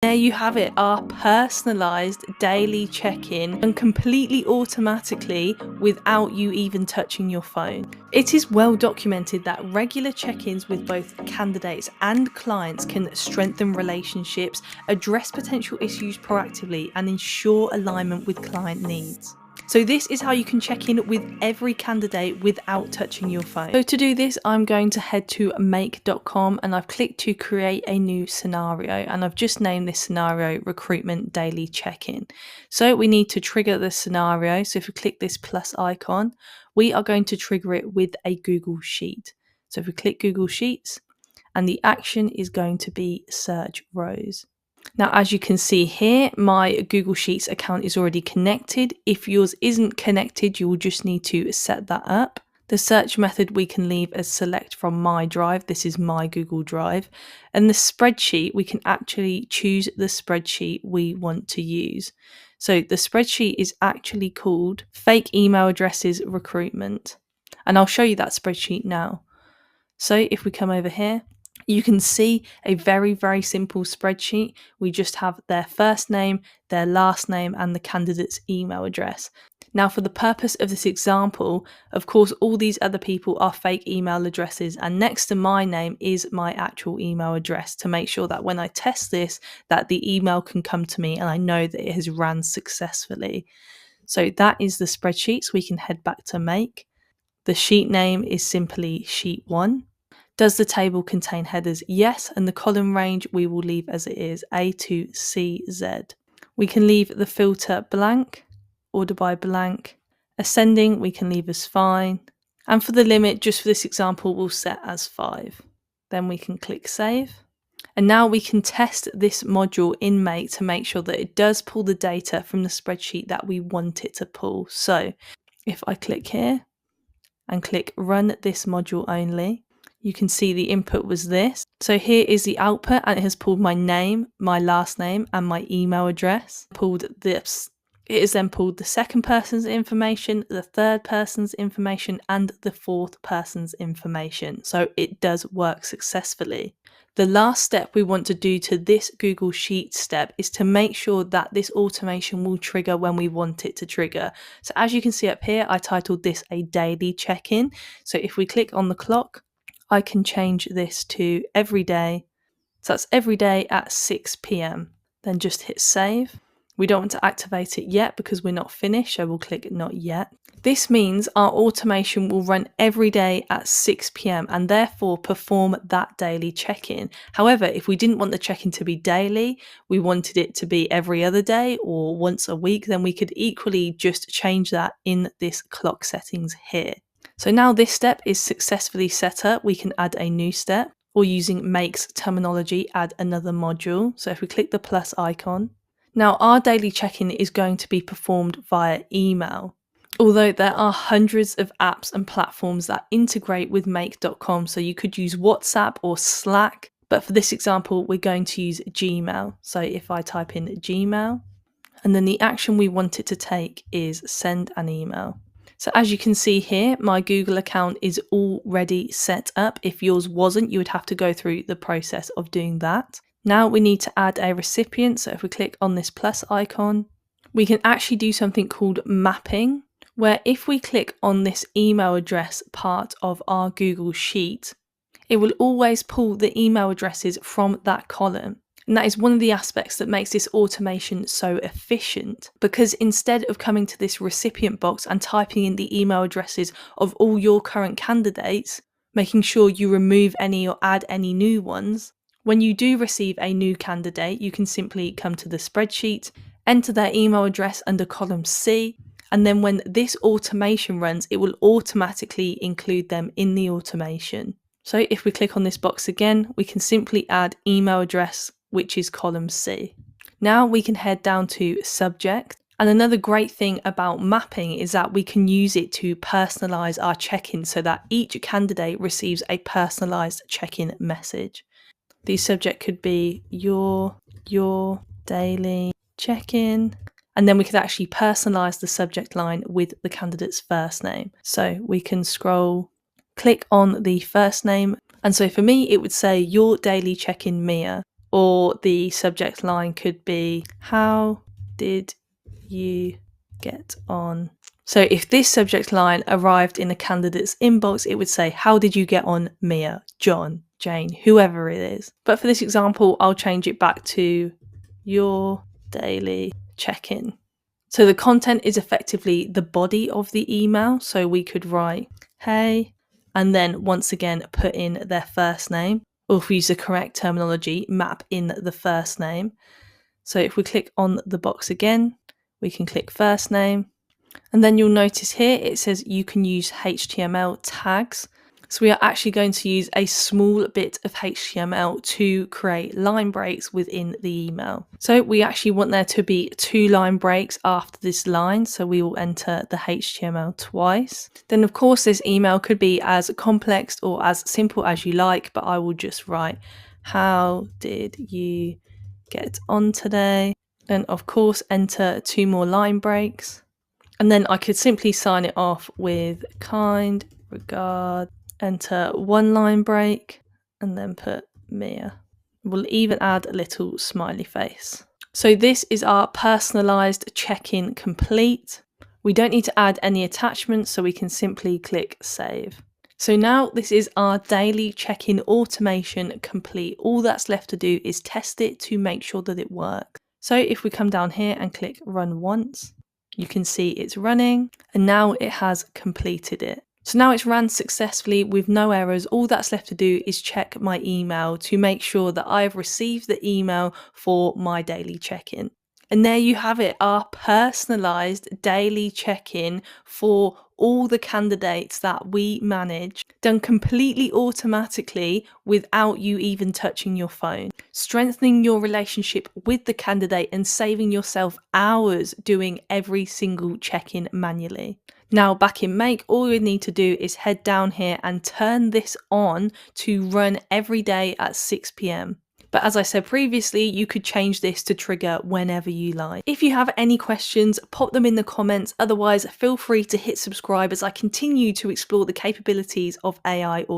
There you have it, our personalised daily check-in, and completely automatically without you even touching your phone. It is well documented that regular check-ins with both candidates and clients can strengthen relationships, address potential issues proactively, and ensure alignment with client needs. So this is how you can check in with every candidate without touching your phone. So to do this, I'm going to head to make.com and I've clicked to create a new scenario, and I've just named this scenario recruitment daily check-in. So we need to trigger the scenario. So if we click this plus icon, we are going to trigger it with a Google Sheet. So if we click Google Sheets, and the action is going to be search rows. Now, as you can see here, my Google Sheets account is already connected. If yours isn't connected, you will just need to set that up. The search method we can leave as select from my drive. This is my Google Drive. And the spreadsheet, we can actually choose the spreadsheet we want to use. So the spreadsheet is actually called Fake Email Addresses Recruitment. And I'll show you that spreadsheet now. So if we come over here, you can see a very, very simple spreadsheet. We just have their first name, their last name, and the candidate's email address. Now, for the purpose of this example, of course, all these other people are fake email addresses, and next to my name is my actual email address to make sure that when I test this, that the email can come to me and I know that it has ran successfully. So that is the spreadsheet. So we can head back to make. The sheet name is simply sheet 1. Does the table contain headers? Yes, and the column range we will leave as it is, A to CZ. We can leave the filter blank, order by blank. Ascending we can leave as fine. And for the limit, just for this example, we'll set as 5. Then we can click save. And now we can test this module in Make to make sure that it does pull the data from the spreadsheet that we want it to pull. So if I click here and click run this module only, you can see the input was this. So here is the output, and it has pulled my name, my last name, and my email address. Pulled this. It has then pulled the second person's information, the third person's information, and the fourth person's information. So it does work successfully. The last step we want to do to this Google Sheets step is to make sure that this automation will trigger when we want it to trigger. So as you can see up here, I titled this a daily check-in. So if we click on the clock, I can change this to every day. So that's every day at 6 p.m. Then just hit save. We don't want to activate it yet because we're not finished, so we'll click not yet. This means our automation will run every day at 6 p.m. and therefore perform that daily check-in. However, if we didn't want the check-in to be daily, we wanted it to be every other day or once a week, then we could equally just change that in this clock settings here. So now this step is successfully set up, we can add a new step, or using Make's terminology, add another module. So if we click the plus icon, now our daily check-in is going to be performed via email. Although there are hundreds of apps and platforms that integrate with make.com, so you could use WhatsApp or Slack, but for this example, we're going to use Gmail. So if I type in Gmail, and then the action we want it to take is send an email. So as you can see here, my Google account is already set up. If yours wasn't, you would have to go through the process of doing that. Now we need to add a recipient. So if we click on this plus icon, we can actually do something called mapping, where if we click on this email address part of our Google Sheet, it will always pull the email addresses from that column. And that is one of the aspects that makes this automation so efficient, because instead of coming to this recipient box and typing in the email addresses of all your current candidates, making sure you remove any or add any new ones, when you do receive a new candidate, you can simply come to the spreadsheet, enter their email address under column C, and then when this automation runs, it will automatically include them in the automation. So if we click on this box again, we can simply add email address, which is column C. Now we can head down to subject. And another great thing about mapping is that we can use it to personalize our check-in so that each candidate receives a personalized check-in message. The subject could be your daily check-in. And then we could actually personalize the subject line with the candidate's first name. So we can scroll, click on the first name. And so for me, it would say your daily check-in Mia. or the subject line could be, how did you get on? So if this subject line arrived in a candidate's inbox, it would say, how did you get on, Mia, John, Jane, whoever it is. But for this example, I'll change it back to your daily check-in. So the content is effectively the body of the email. So we could write, hey, and then once again, put in their first name, or if we use the correct terminology, map in the first name. So if we click on the box again, we can click first name. And then you'll notice here it says you can use HTML tags. So we are actually going to use a small bit of HTML to create line breaks within the email. So we actually want there to be 2 line breaks after this line. So we will enter the HTML twice. Then of course this email could be as complex or as simple as you like, but I will just write, how did you get on today? And of course enter 2 more line breaks. And then I could simply sign it off with kind regard, enter 1 line break, and then put Mia. We'll even add a little smiley face. So this is our personalized check-in complete. We don't need to add any attachments, so we can simply click save. So now this is our daily check-in automation complete. All that's left to do is test it to make sure that it works. So if we come down here and click run once, you can see it's running and now it has completed it. So now it's ran successfully with no errors. All that's left to do is check my email to make sure that I've received the email for my daily check-in. And there you have it, our personalized daily check-in for all the candidates that we manage, done completely automatically without you even touching your phone, strengthening your relationship with the candidate and saving yourself hours doing every single check-in manually. Now back in Make, all you need to do is head down here and turn this on to run every day at 6 p.m. But as I said previously, you could change this to trigger whenever you like. If you have any questions, pop them in the comments. Otherwise, feel free to hit subscribe as I continue to explore the capabilities of AI automation.